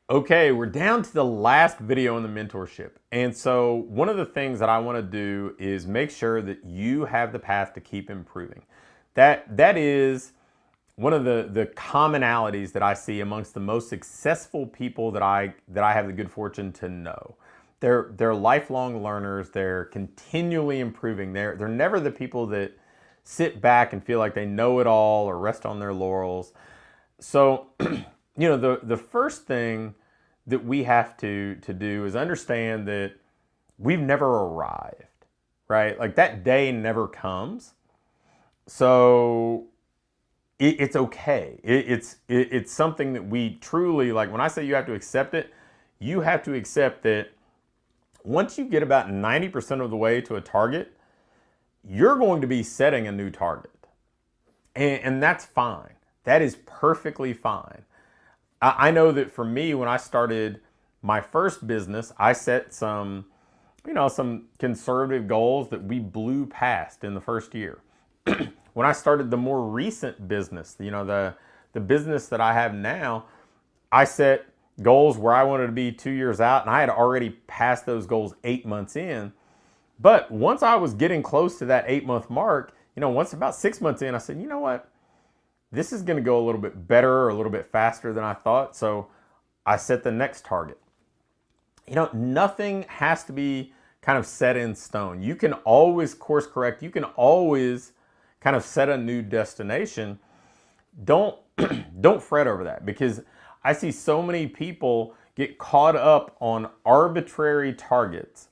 Okay, we're down to the last video in the mentorship. And so one of the things that I want to do is make sure that you have the path to keep improving. That is one of the commonalities that I see amongst the most successful people that I have the good fortune to know. They're lifelong learners. They're continually improving. They're never the people that sit back and feel like they know it all or rest on their laurels. So, the first thing that we have to do is understand that we've never arrived, right? Like that day never comes. So it's okay. It's something that we truly, like when I say you have to accept it, you have to accept that once you get about 90% of the way to a target, you're going to be setting a new target. And that's fine. That is perfectly fine. I know that for me, when I started my first business, I set some conservative goals that we blew past in the first year. When I started the more recent business, the business that I have now, I set goals where I wanted to be 2 years out, and I had already passed those goals 8 months in. But once I was getting close to that 8-month mark, once about 6 months in, I said, you know what? This is going to go a little bit better or a little bit faster than I thought. So I set the next target. Nothing has to be kind of set in stone. You can always course correct. You can always kind of set a new destination. Don't fret over that, because I see so many people get caught up on arbitrary targets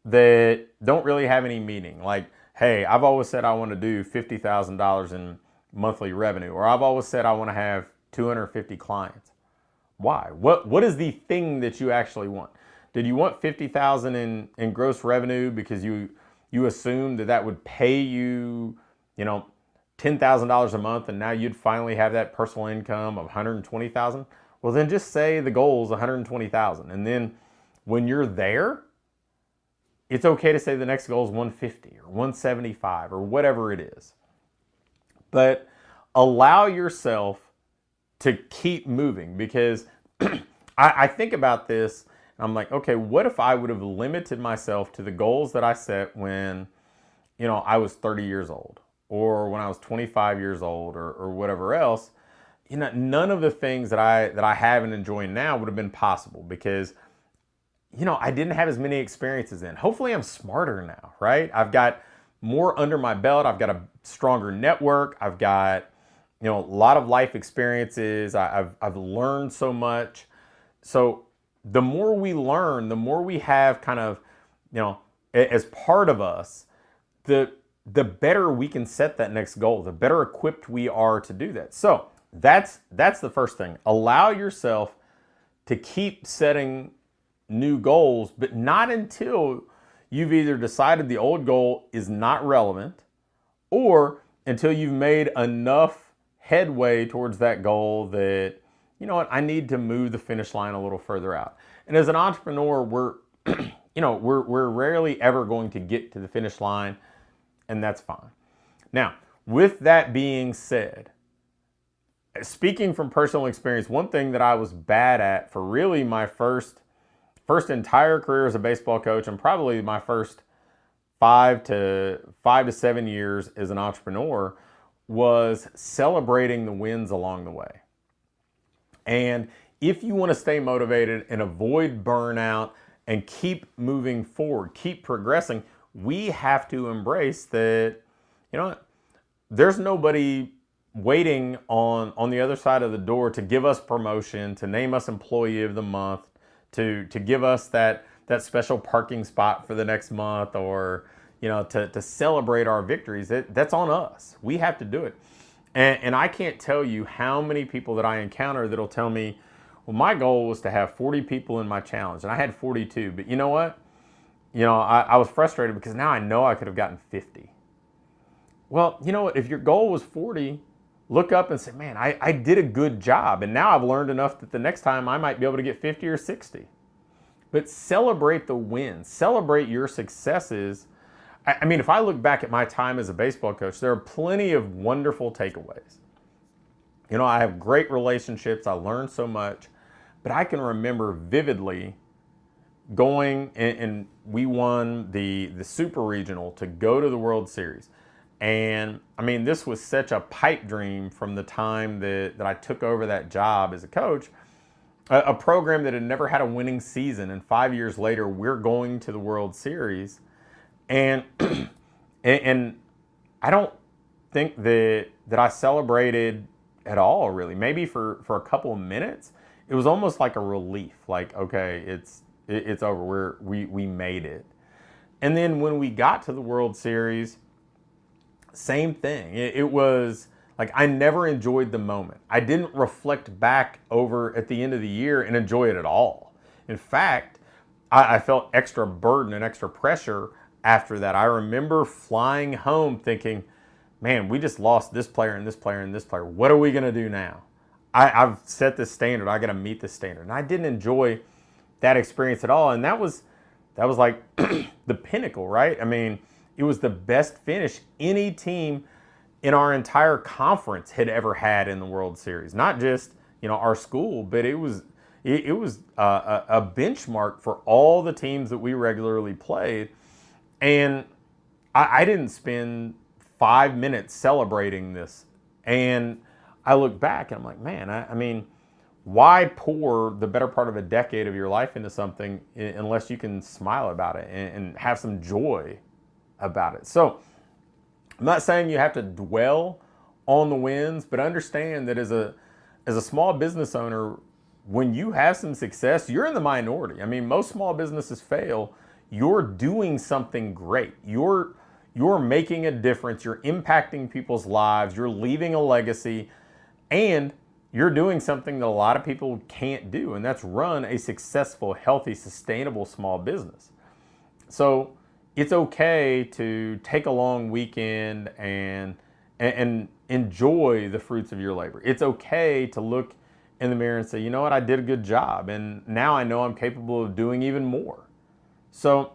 that don't really have any meaning. Like, hey, I've always said I want to do $50,000 in monthly revenue, or I've always said I want to have 250 clients. Why? What is the thing that you actually want? Did you want 50,000 in gross revenue because you assumed that would pay you, $10,000 a month, and now you'd finally have that personal income of 120,000? Well, then just say the goal is 120,000, and then when you're there, it's okay to say the next goal is 150 or 175 or whatever it is. But allow yourself to keep moving, because I think about this and I'm like, okay, what if I would have limited myself to the goals that I set when, I was 30 years old, or when I was 25 years old, or whatever else? None of the things that I have and enjoy now would have been possible, because I didn't have as many experiences then. Hopefully I'm smarter now, right? I've got more under my belt. I've got a stronger network. I've got, a lot of life experiences. I've learned so much. So the more we learn, the more we have kind of, as part of us, the better we can set that next goal, the better equipped we are to do that. So that's the first thing. Allow yourself to keep setting new goals, but not until you've either decided the old goal is not relevant, or until you've made enough headway towards that goal that, I need to move the finish line a little further out. And as an entrepreneur, we're rarely ever going to get to the finish line, and that's fine. Now, with that being said, speaking from personal experience, one thing that I was bad at for really my first entire career as a baseball coach, and probably my first 5 to 7 years as an entrepreneur, was celebrating the wins along the way. And if you want to stay motivated and avoid burnout and keep moving forward, keep progressing, we have to embrace that, there's nobody waiting on the other side of the door to give us promotion, to name us employee of the month, to give us that special parking spot for the next month, or to celebrate our victories. That's on us. We have to do it. And I can't tell you how many people that I encounter that'll tell me, well, my goal was to have 40 people in my challenge, and I had 42. But you know what? I was frustrated because now I know I could have gotten 50. Well, you know what? If your goal was 40, look up and say, man, I did a good job. And now I've learned enough that the next time I might be able to get 50 or 60. But celebrate the wins. Celebrate your successes. I mean, if I look back at my time as a baseball coach, there are plenty of wonderful takeaways. I have great relationships. I learned so much. But I can remember vividly going and we won the super regional to go to the World Series. And I mean, this was such a pipe dream from the time that I took over that job as a coach, a program that had never had a winning season. And 5 years later, we're going to the World Series. And and I don't think that I celebrated at all, really. Maybe for a couple of minutes. It was almost like a relief, like, okay, it's over. We made it. And then when we got to the World Series, same thing. It was like I never enjoyed the moment. I didn't reflect back over at the end of the year and enjoy it at all. In fact, I felt extra burden and extra pressure after that. I remember flying home thinking, man, we just lost this player and this player and this player. What are we going to do now? I've set this standard. I got to meet this standard. And I didn't enjoy that experience at all. And that was like the pinnacle, right? I mean, it was the best finish any team in our entire conference had ever had in the World Series. Not just, our school, but it was a benchmark for all the teams that we regularly played. And I didn't spend 5 minutes celebrating this. And I look back and I'm like, man, I mean, why pour the better part of a decade of your life into something unless you can smile about it and have some joy about it? So I'm not saying you have to dwell on the wins, but understand that as a small business owner, when you have some success, you're in the minority. I mean, most small businesses fail. You're doing something great. You're making a difference. You're impacting people's lives. You're leaving a legacy. And you're doing something that a lot of people can't do, and that's run a successful, healthy, sustainable small business. So it's okay to take a long weekend and enjoy the fruits of your labor. It's okay to look in the mirror and say, you know what, I did a good job, and now I know I'm capable of doing even more. So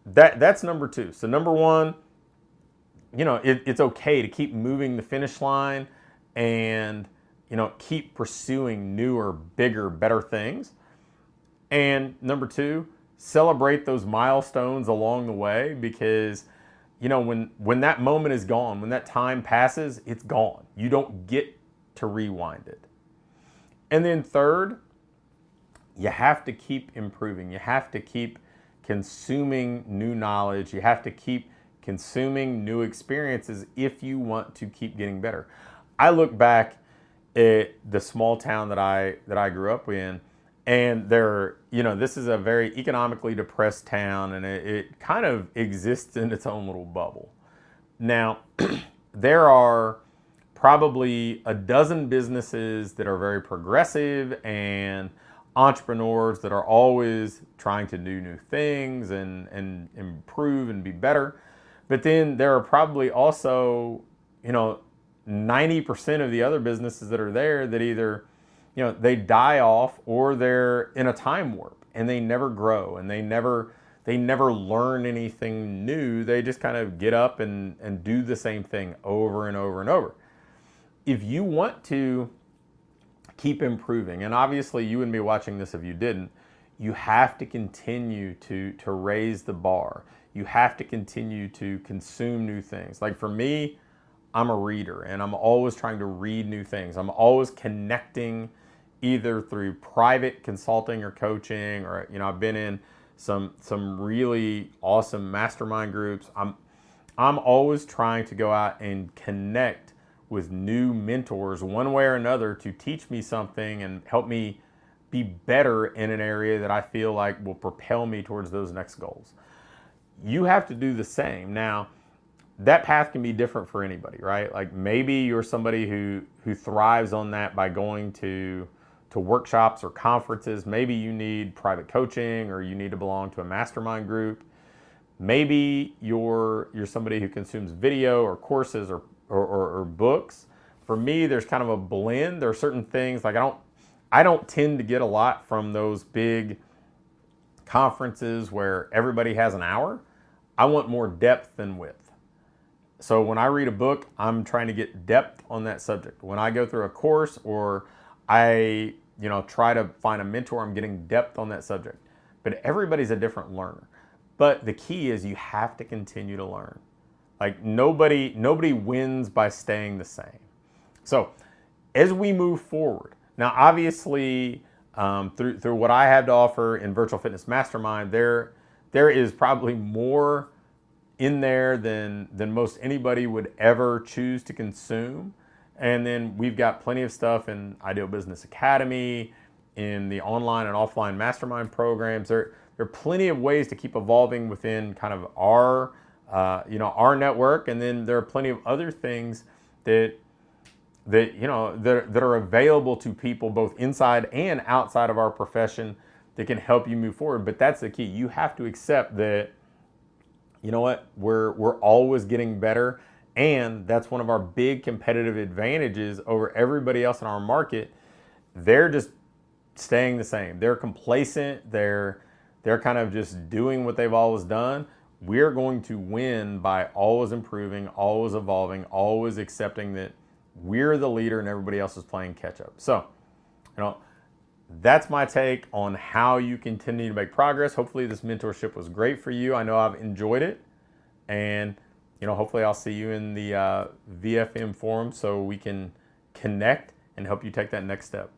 that's number two. So number one, it's okay to keep moving the finish line and keep pursuing newer, bigger, better things. And number two, celebrate those milestones along the way, because when that moment is gone, when that time passes, it's gone. You don't get to rewind it. And then third, you have to keep improving. You have to keep consuming new knowledge. You have to keep consuming new experiences if you want to keep getting better. I look back at the small town that I grew up in, and this is a very economically depressed town, and it kind of exists in its own little bubble. Now, there are probably a dozen businesses that are very progressive and entrepreneurs that are always trying to do new things and improve and be better. But then there are probably also, 90% of the other businesses that are there that either, they die off or they're in a time warp and they never grow and they never learn anything new. They just kind of get up and do the same thing over and over and over. If you want to keep improving, and obviously you wouldn't be watching this if you didn't, you have to continue to raise the bar. You have to continue to consume new things. Like for me, I'm a reader and I'm always trying to read new things. I'm always connecting either through private consulting or coaching, or I've been in some really awesome mastermind groups. I'm always trying to go out and connect with new mentors one way or another to teach me something and help me be better in an area that I feel like will propel me towards those next goals. You have to do the same. Now, that path can be different for anybody, right? Like maybe you're somebody who thrives on that by going to workshops or conferences. Maybe you need private coaching or you need to belong to a mastermind group. Maybe you're somebody who consumes video or courses or books. For me, there's kind of a blend. There are certain things like I don't tend to get a lot from those big conferences where everybody has an hour. I want more depth than width. So when I read a book, I'm trying to get depth on that subject. When I go through a course or I try to find a mentor. I'm getting depth on that subject. But everybody's a different learner. But the key is you have to continue to learn. Like nobody wins by staying the same. So as we move forward, now obviously through what I have to offer in Virtual Fitness Mastermind, there is probably more in there than most anybody would ever choose to consume. And then we've got plenty of stuff in Ideal Business Academy, in the online and offline mastermind programs. There are plenty of ways to keep evolving within kind of our network. And then there are plenty of other things that are available to people both inside and outside of our profession that can help you move forward. But that's the key. You have to accept that, you know what, we're always getting better. And that's one of our big competitive advantages over everybody else in our market. They're just staying the same. They're complacent. They're kind of just doing what they've always done. We're going to win by always improving, always evolving, always accepting that we're the leader and everybody else is playing catch up. So, that's my take on how you continue to make progress. Hopefully this mentorship was great for you. I know I've enjoyed it. And hopefully I'll see you in the VFM forum so we can connect and help you take that next step.